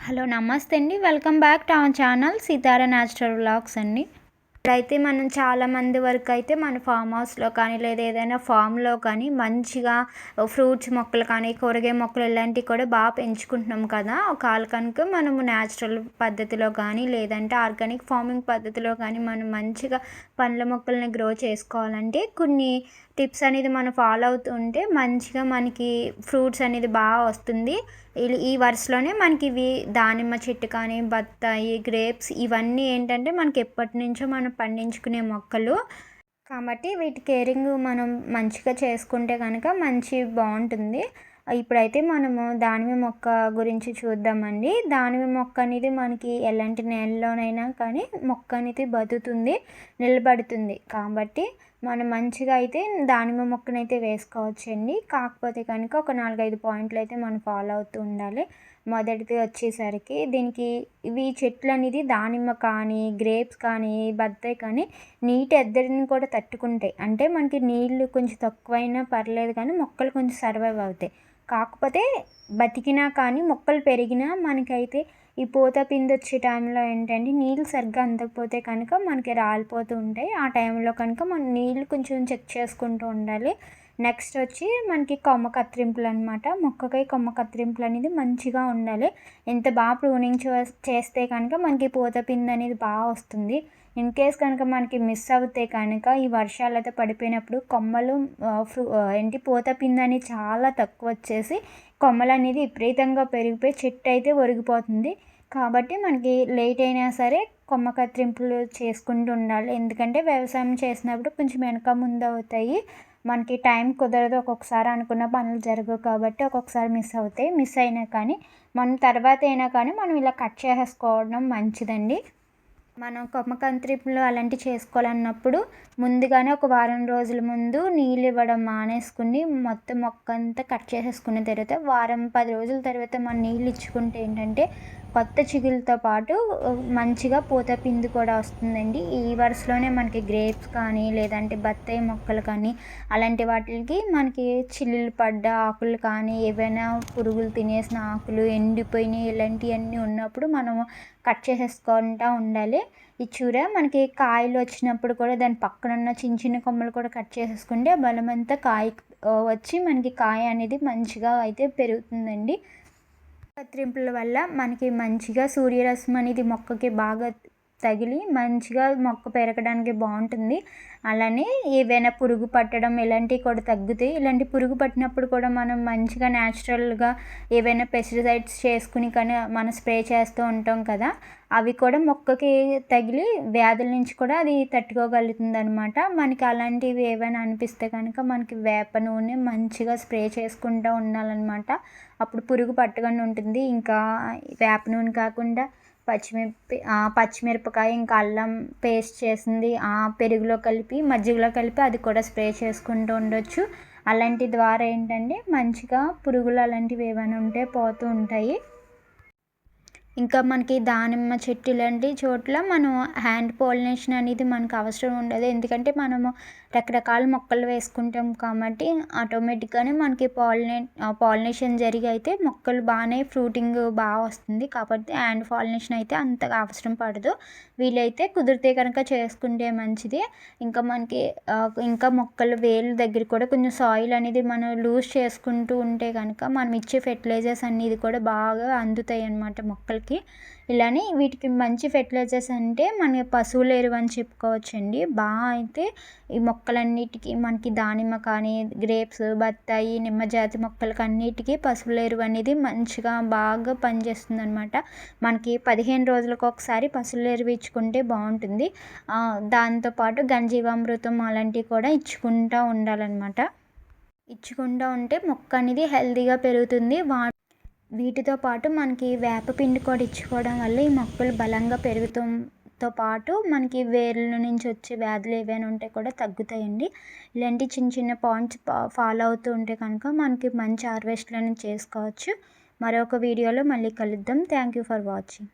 Hello నమస్తే అండి. Welcome back to our channel Sitara natural vlogs అండి. ఇప్పుడైతే మనం చాలామంది వరకు అయితే మన ఫామ్ హౌస్లో కానీ లేదా ఏదైనా ఫామ్లో కానీ మంచిగా ఫ్రూట్స్ మొక్కలు కానీ కూరగాయ మొక్కలు ఇలాంటివి కూడా బాగా పెంచుకుంటున్నాం కదా. ఒకవేళ కనుక మనము న్యాచురల్ పద్ధతిలో కానీ లేదంటే ఆర్గానిక్ ఫార్మింగ్ పద్ధతిలో కానీ మనం మంచిగా పండ్ల మొక్కల్ని గ్రో చేసుకోవాలంటే కొన్ని టిప్స్ అనేది మనం ఫాలో అవుతూ ఉంటే మంచిగా మనకి ఫ్రూట్స్ అనేది బాగా వస్తుంది. ఈ వరుసలోనే మనకి ఇవి దానిమ్మ చెట్టు కానీ బత్తాయి గ్రేప్స్ ఇవన్నీ ఏంటంటే మనకి ఎప్పటి నుంచో మనం పండించుకునే మొక్కలు కాబట్టి వీటి కేరింగ్ మనం మంచిగా చేసుకుంటే కనుక బాగుంటుంది. ఇప్పుడైతే మనము దానిమ్మ మొక్క గురించి చూద్దామండి. దానిమ్మ మొక్క అనేది మనకి ఎలాంటి నేలలోనైనా కానీ మొక్క అనేది బతుకుతుంది, నిలబడుతుంది. కాబట్టి మనం మంచిగా అయితే దానిమ్మ మొక్కనైతే వేసుకోవచ్చండి. కాకపోతే కనుక ఒక 4-5 పాయింట్లు అయితే మనం ఫాలో అవుతూ ఉండాలి. మొదటిది వచ్చేసరికి దీనికి ఇవి చెట్లు అనేది దానిమ్మ కానీ గ్రేప్స్ కానీ బత్తాయి కానీ నీటి ఎద్దడిని కూడా తట్టుకుంటాయి. అంటే మనకి నీళ్ళు కొంచెం తక్కువైనా పర్లేదు కానీ మొక్కలు కొంచెం సర్వైవ్ అవుతాయి. కాకపోతే బతికినా కానీ మొక్కలు పెరిగినా మనకైతే ఈ పూత పిండి వచ్చే టైంలో ఏంటంటే నీళ్ళు సరిగ్గా అందకపోతే కనుక మనకి రాలిపోతూ ఉంటాయి. ఆ టైంలో కనుక మనం నీళ్ళు కొంచెం చెక్ చేసుకుంటూ ఉండాలి. నెక్స్ట్ వచ్చి మనకి కొమ్మ కత్తిరింపులు అనమాట. మొక్కకై కొమ్మ కత్తిరింపులు అనేది మంచిగా ఉండాలి. ఎంత బాగా ప్రూనింగ్ చేస్తే కనుక మనకి పూత పిండి అనేది బాగా వస్తుంది. ఇన్ కేస్ కనుక మనకి మిస్ అవుతే కనుక ఈ వర్షాలు అయితే పడిపోయినప్పుడు కొమ్మలు పూత పిండి అనేది చాలా తక్కువ వచ్చేసి కొమ్మలు అనేది విపరీతంగా పెరిగిపోయి చెట్టు అయితే ఒరిగిపోతుంది. కాబట్టి మనకి లేట్ అయినా సరే కొమ్మ కత్తిరింపులు చేసుకుంటూ ఉండాలి. ఎందుకంటే వ్యవసాయం చేసినప్పుడు కొంచెం వెనక ముందు అవుతాయి. మనకి టైం కుదరదు, ఒక్కొక్కసారి అనుకున్న పనులు జరగవు. కాబట్టి ఒక్కొక్కసారి మిస్ అవుతాయి. మిస్ అయినా కానీ మనం తర్వాత అయినా కానీ మనం ఇలా కట్ చేసేసుకోవడం మంచిదండి. మనం కొమ్మ కత్తిరింపులు అలాంటివి చేసుకోవాలన్నప్పుడు ముందుగానే ఒక వారం రోజుల ముందు నీళ్ళు ఇవ్వడం మానేసుకుని మొత్తం మొక్క అంతా కట్ చేసేసుకున్న తర్వాత వారం 10 రోజుల తర్వాత మనం నీళ్ళు ఇచ్చుకుంటే ఏంటంటే కొత్త చిగుళ్ళతో పాటు మంచిగా పూత పిండి కూడా వస్తుందండి. ఈ వరుసలోనే మనకి గ్రేప్స్ కానీ లేదంటే బత్తాయి మొక్కలు కానీ అలాంటి వాటికి మనకి చిల్లులు పడ్డ ఆకులు కానీ ఏవైనా పురుగులు తినేసిన ఆకులు ఎండిపోయినాయి ఇలాంటివన్నీ ఉన్నప్పుడు మనము కట్ చేసేసుకుంటూ ఉండాలి. ఈ చూర మనకి కాయలు వచ్చినప్పుడు కూడా దాని పక్కన ఉన్న చిన్న చిన్న కొమ్మలు కూడా కట్ చేసేసుకుంటే బలమంతా కాయ వచ్చి మనకి కాయ అనేది మంచిగా అయితే పెరుగుతుందండి. కత్తిరింపుల వల్ల మనకి మంచిగా సూర్యరశ్మి అనేది మొక్కకి బాగా తగిలి మంచిగా మొక్క పెరగడానికి బాగుంటుంది. అలానే ఏవైనా పురుగు పట్టడం ఇలాంటివి కూడా తగ్గుతాయి. ఇలాంటి పురుగు పట్టినప్పుడు కూడా మనం మంచిగా న్యాచురల్గా ఏవైనా పెస్టిసైడ్స్ చేసుకుని కానీ మనం స్ప్రే చేస్తూ ఉంటాం కదా, అవి కూడా మొక్కకి తగిలి వ్యాధుల నుంచి కూడా అది తట్టుకోగలుగుతుంది అనమాట. మనకి అలాంటివి ఏవైనా అనిపిస్తే కనుక మనకి వేప నూనె మంచిగా స్ప్రే చేసుకుంటూ ఉండాలన్నమాట. అప్పుడు పురుగు పట్టకుండా ఉంటుంది. ఇంకా వేప నూనె కాకుండా పచ్చిమిరపకాయ ఇంకా అల్లం పేస్ట్ చేసింది పెరుగులో కలిపి మజ్జిగలో కలిపి అది కూడా స్ప్రే చేసుకుంటూ ఉండొచ్చు. అలాంటి ద్వారా ఏంటంటే మంచిగా పురుగులు అలాంటివి ఏమైనా ఉంటే పోతూ ఉంటాయి. ఇంకా మనకి దానిమ్మ చెట్టు ఇలాంటి చోట్ల మనం హ్యాండ్ పాలినేషన్ అనేది మనకు అవసరం ఉండదు. ఎందుకంటే మనము రకరకాల మొక్కలు వేసుకుంటాం కాబట్టి ఆటోమేటిక్గానే మనకి పాలినేషన్ జరిగి అయితే మొక్కలు బాగానే ఫ్రూటింగ్ బాగా వస్తుంది. కాబట్టి హ్యాండ్ పాలినేషన్ అయితే అంతగా అవసరం పడదు. వీలైతే కుదిరితే కనుక చేసుకుంటే మంచిది. ఇంకా మనకి ఇంకా మొక్కలు వేలు దగ్గర కూడా కొంచెం సాయిల్ అనేది మనం లూజ్ చేసుకుంటూ ఉంటే కనుక మనం ఇచ్చే ఫెర్టిలైజర్స్ అనేది కూడా బాగా అందుతాయి అన్నమాట మొక్కలకి. ఇలానే వీటికి మంచి ఫెర్టిలైజర్స్ అంటే మన పశువుల ఎరువు అని చెప్పుకోవచ్చండి. బాగా అయితే ఈ మొక్కలన్నిటికీ మనకి దానిమ్మ కానీ గ్రేప్స్ బత్తాయి నిమ్మ జాతి మొక్కలకి అన్నిటికీ పశువుల ఎరువు అనేది మంచిగా బాగా పనిచేస్తుంది అనమాట. మనకి 15 రోజులకు ఒకసారి పశువుల ఎరువు ఇచ్చుకుంటే బాగుంటుంది. దాంతోపాటు ఘనజీవామృతం అలాంటివి కూడా ఇచ్చుకుంటూ ఉండాలన్నమాట. ఇచ్చుకుంటూ ఉంటే మొక్క అనేది హెల్తీగా పెరుగుతుంది. వీటితో పాటు మనకి వేపపిండి కూడా ఇచ్చుకోవడం వల్ల ఈ మొక్కలు బలంగా పెరుగుతంతో పాటు మనకి వేర్ల నుంచి వచ్చే వ్యాధులు ఏవైనా ఉంటే కూడా తగ్గుతాయండి. ఇలాంటి చిన్న చిన్న పాయింట్స్ ఫాలో అవుతూ ఉంటే కనుక మనకి మంచి హార్వెస్ట్లను చేసుకోవచ్చు. మరొక వీడియోలో మళ్ళీ కలుద్దాం. Thank you for watching.